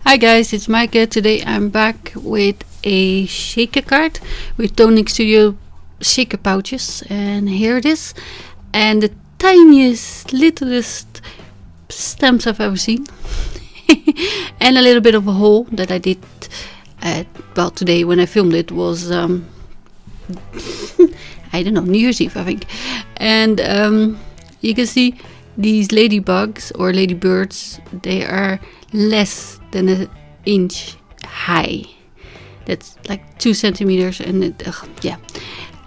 Hi guys, it's Maaike. Today I'm back with a shaker card with Tonic Studio shaker pouches, and here it is, and the tiniest, littlest stamps I've ever seen, and a little bit of a haul that I did. Today when I filmed it was I don't know, New Year's Eve I think, and you can see these ladybugs or ladybirds. They are less than an inch high. That's like 2 centimeters, and yeah.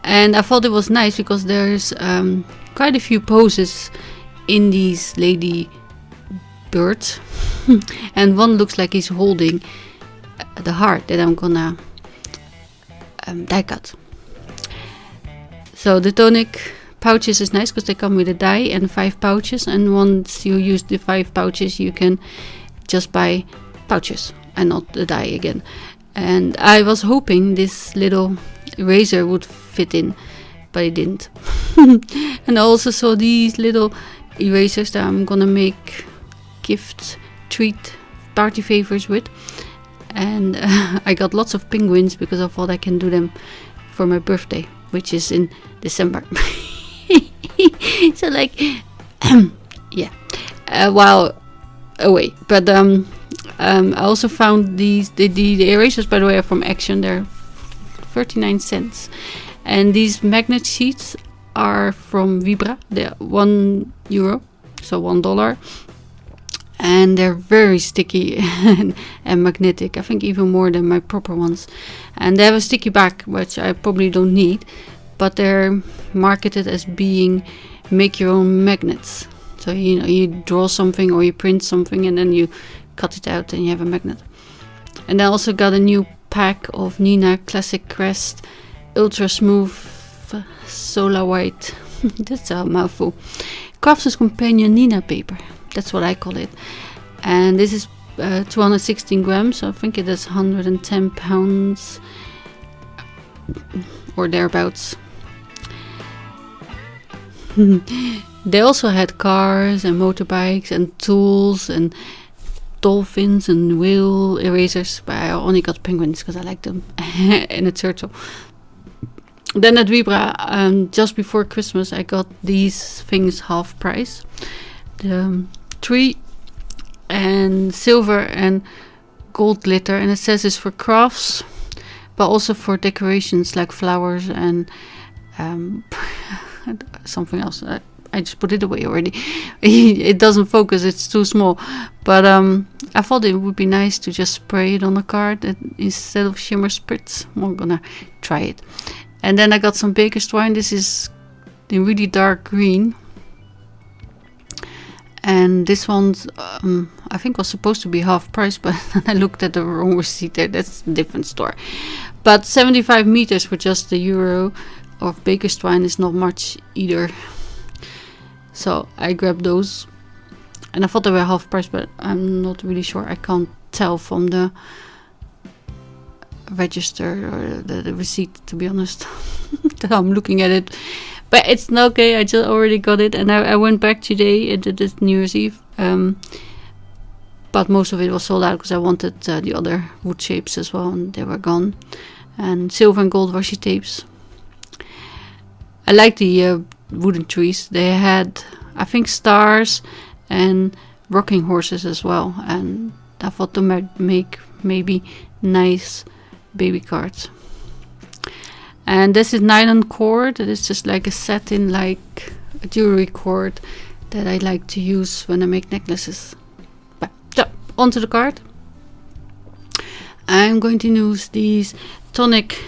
And I thought it was nice because there's quite a few poses in these lady birds, and one looks like he's holding the heart that I'm gonna die cut. So the Tonic pouches is nice because they come with a die and 5 pouches, and once you use the 5 pouches you can just buy pouches and not the die again. And I was hoping this little eraser would fit in, but it didn't. And I also saw these little erasers that I'm gonna make gift treat party favors with, and I got lots of penguins because I thought I can do them for my birthday, which is in December. So like yeah, while away. But I also found these the erasers, by the way, are from Action. They're 39 cents, and these magnet sheets are from Reba. They're €1, so $1, and they're very sticky and magnetic. I think even more than my proper ones, and they have a sticky back, which I probably don't need, but they're marketed as being make your own magnets. So you draw something or you print something and then you cut it out and you have a magnet. And I also got a new pack of Nina Classic Crest Ultra Smooth Solar White that's a mouthful Crafter's Companion Nina paper. That's what I call it. And this is 216 grams, so I think it is 110 pounds or thereabouts. They also had cars and motorbikes and tools and dolphins and whale erasers, but I only got penguins because I like them and a turtle. Then at Reba, just before Christmas, I got these things half price. The tree and silver and gold glitter, and it says it's for crafts, but also for decorations like flowers and something else. I just put it away already. It doesn't focus, it's too small, but I thought it would be nice to just spray it on a card instead of shimmer spritz. I'm gonna try it. And then I got some baker's twine. This is the really dark green, and this one's I think was supposed to be half price, but I looked at the wrong receipt there. That's a different store. But 75 meters for just €1 of baker's twine is not much either, so I grabbed those, and I thought they were half price, but I'm not really sure. I can't tell from the register or the receipt, to be honest. I'm looking at it, but it's not okay. I just already got it, and I went back today and did it New Year's Eve, but most of it was sold out because I wanted the other wood shapes as well, and they were gone. And silver and gold washi tapes. I like the wooden trees. They had, I think, stars and rocking horses as well, and I thought to make maybe nice baby cards. And this is nylon cord. It's just like a satin, like a jewelry cord that I like to use when I make necklaces. But so, onto the card. I'm going to use these Tonic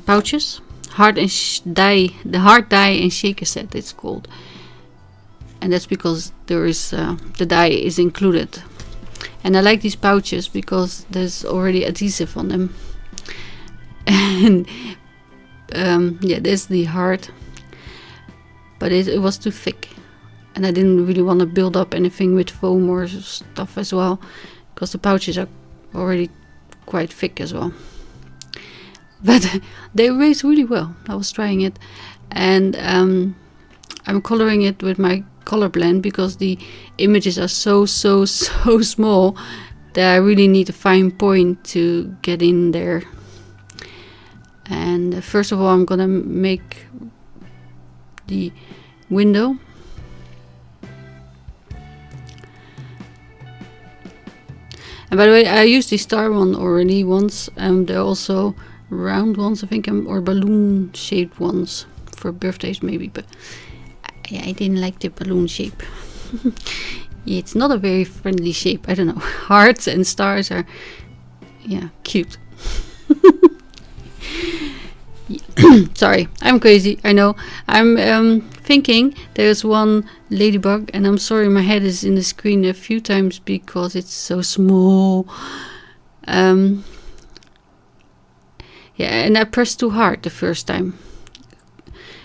pouches. Hard and die, the hard die and shaker set it's called, and that's because there is the die is included. And I like these pouches because there's already adhesive on them. And yeah, there's the hard, but it was too thick, and I didn't really want to build up anything with foam or stuff as well, because the pouches are already quite thick as well. But they erase really well. I was trying it, and I'm coloring it with my color blend because the images are so small that I really need a fine point to get in there. And first of all, I'm gonna make the window. And by the way, I used the star one already once. There are also round ones, I think, or balloon shaped ones for birthdays maybe, but I didn't like the balloon shape. Yeah, it's not a very friendly shape. I don't know. Hearts and stars are, yeah, cute. Sorry, I'm crazy. I know. I'm thinking there's one ladybug, and I'm sorry my head is in the screen a few times because it's so small. Yeah, and I pressed too hard the first time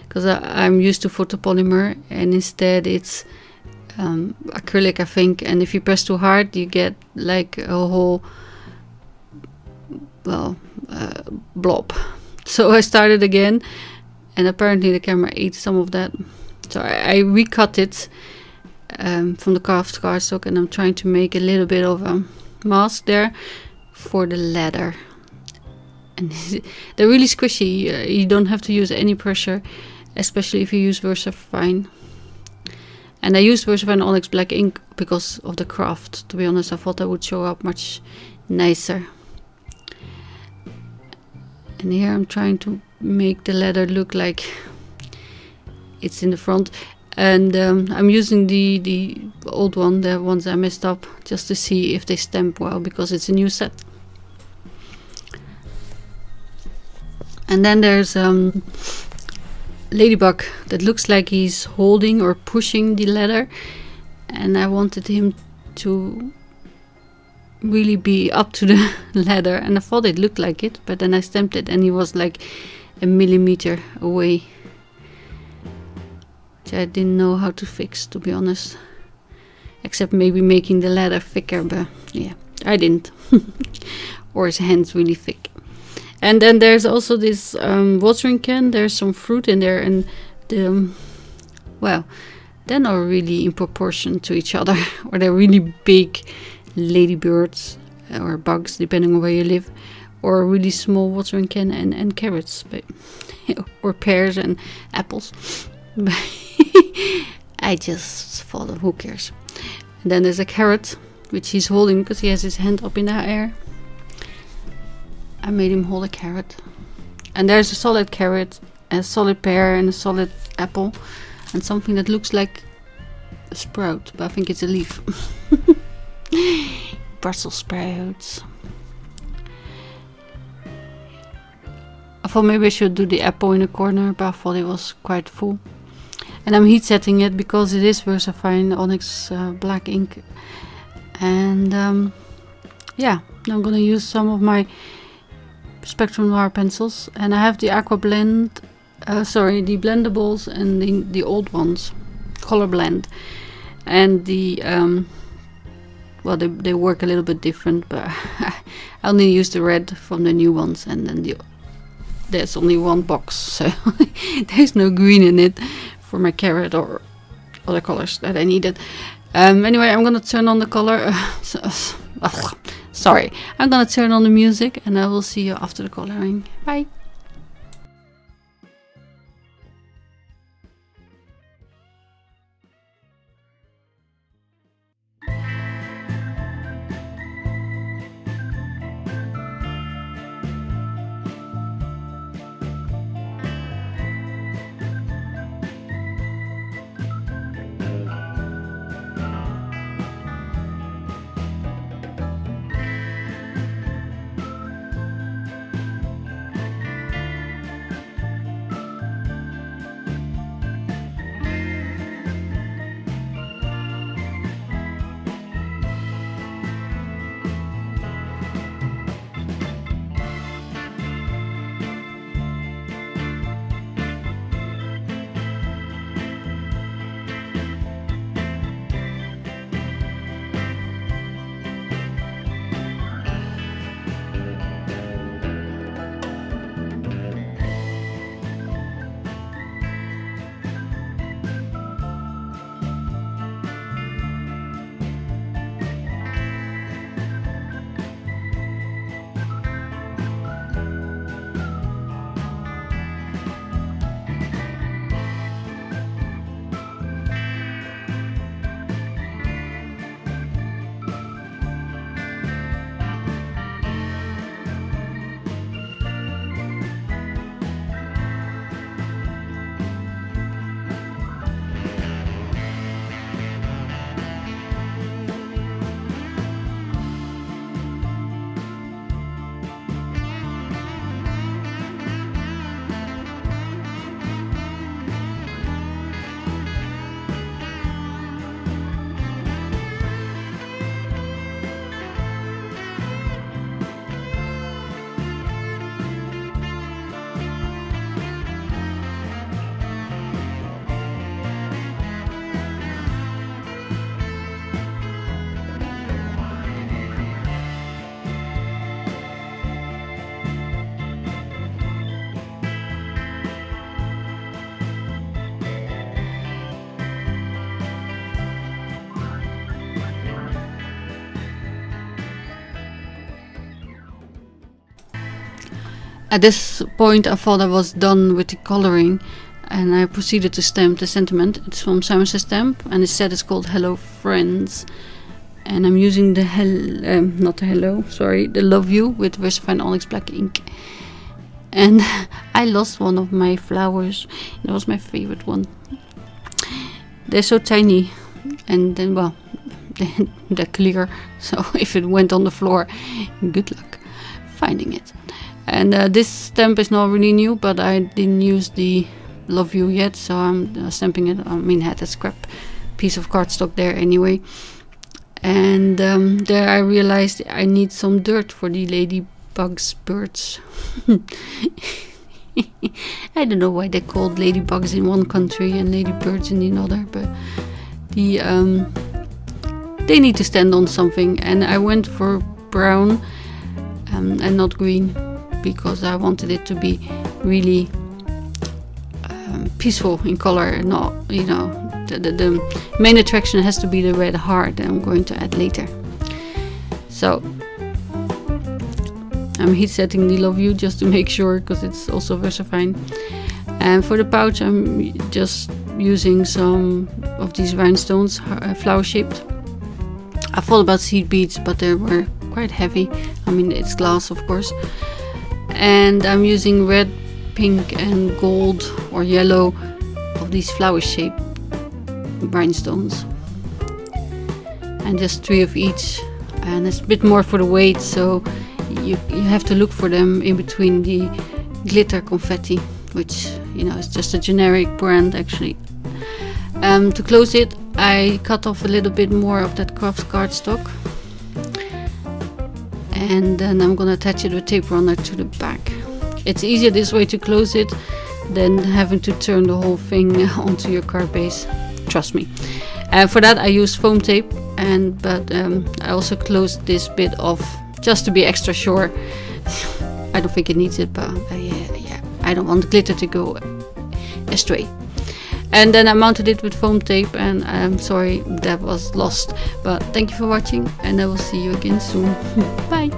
because I'm used to photopolymer, and instead it's acrylic, I think. And if you press too hard, you get like a whole blob. So I started again, and apparently the camera ate some of that. So I recut it from the craft cardstock, and I'm trying to make a little bit of a mask there for the ladder. And they're really squishy. You don't have to use any pressure, especially if you use VersaFine. And I used VersaFine Onyx Black ink because of the craft. To be honest, I thought that would show up much nicer. And here I'm trying to make the leather look like it's in the front. And I'm using the old one, the ones I messed up, just to see if they stamp well, because it's a new set. And then there's Ladybug that looks like he's holding or pushing the leather. And I wanted him to really be up to the ladder, and I thought it looked like it, but then I stamped it and he was like a millimeter away, which I didn't know how to fix, to be honest, except maybe making the ladder thicker, but yeah, I didn't. Or his hand's really thick. And then there's also this watering can. There's some fruit in there, and well, they're not really in proportion to each other, or they're really big ladybirds or bugs, depending on where you live, or a really small watering can and carrots, but, or pears and apples. I just thought, who cares? And then there's a carrot, which he's holding because he has his hand up in the air. I made him hold a carrot. And there's a solid carrot, a solid pear, and a solid apple, and something that looks like a sprout, but I think it's a leaf. Brussels sprouts. I thought maybe I should do the apple in the corner, but I thought it was quite full. And I'm heat setting it because it is VersaFine Onyx black ink. And yeah, I'm gonna use some of my Spectrum Noir pencils, and I have the Aqua Blend, the blendables, and the old ones, Color Blend, and the well, they work a little bit different, but I only use the red from the new ones, and then there's only one box, so there's no green in it for my carrot or other colors that I needed. Anyway, I'm gonna turn on the color. Sorry, I'm gonna turn on the music, and I will see you after the coloring. Bye. At this point I thought I was done with the coloring, and I proceeded to stamp the sentiment. It's from Simon Says Stamp, and the set is called Hello Friends. And I'm using the the Love You with VersaFine Onyx Black ink. And I lost one of my flowers. That was my favorite one. They're so tiny, and then, well, they're clear. So if it went on the floor, good luck finding it. And this stamp is not really new, but I didn't use the Love You yet, so I'm stamping it. I mean, had a scrap piece of cardstock there anyway. And there I realized I need some dirt for the ladybugs birds. I don't know why they're called ladybugs in one country and ladybirds in another, but they need to stand on something, and I went for brown and not green, because I wanted it to be really peaceful in color, not, you know, the main attraction has to be the red heart that I'm going to add later. So I'm heat setting the Love You just to make sure, because it's also VersaFine. And for the pouch I'm just using some of these rhinestones, flower shaped. I thought about seed beads, but they were quite heavy. I mean, it's glass, of course. And I'm using red, pink and gold or yellow of these flower shaped rhinestones, and just 3 of each, and it's a bit more for the weight, so you have to look for them in between the glitter confetti, which, you know, is just a generic brand actually. To close it, I cut off a little bit more of that craft cardstock, and then I'm gonna attach it with tape runner to the back. It's easier this way to close it than having to turn the whole thing onto your card base. Trust me. For that I use foam tape, but I also closed this bit off just to be extra sure. I don't think it needs it, but yeah, I don't want the glitter to go astray. And then I mounted it with foam tape, and I'm sorry that was lost, but thank you for watching, and I will see you again soon. Bye.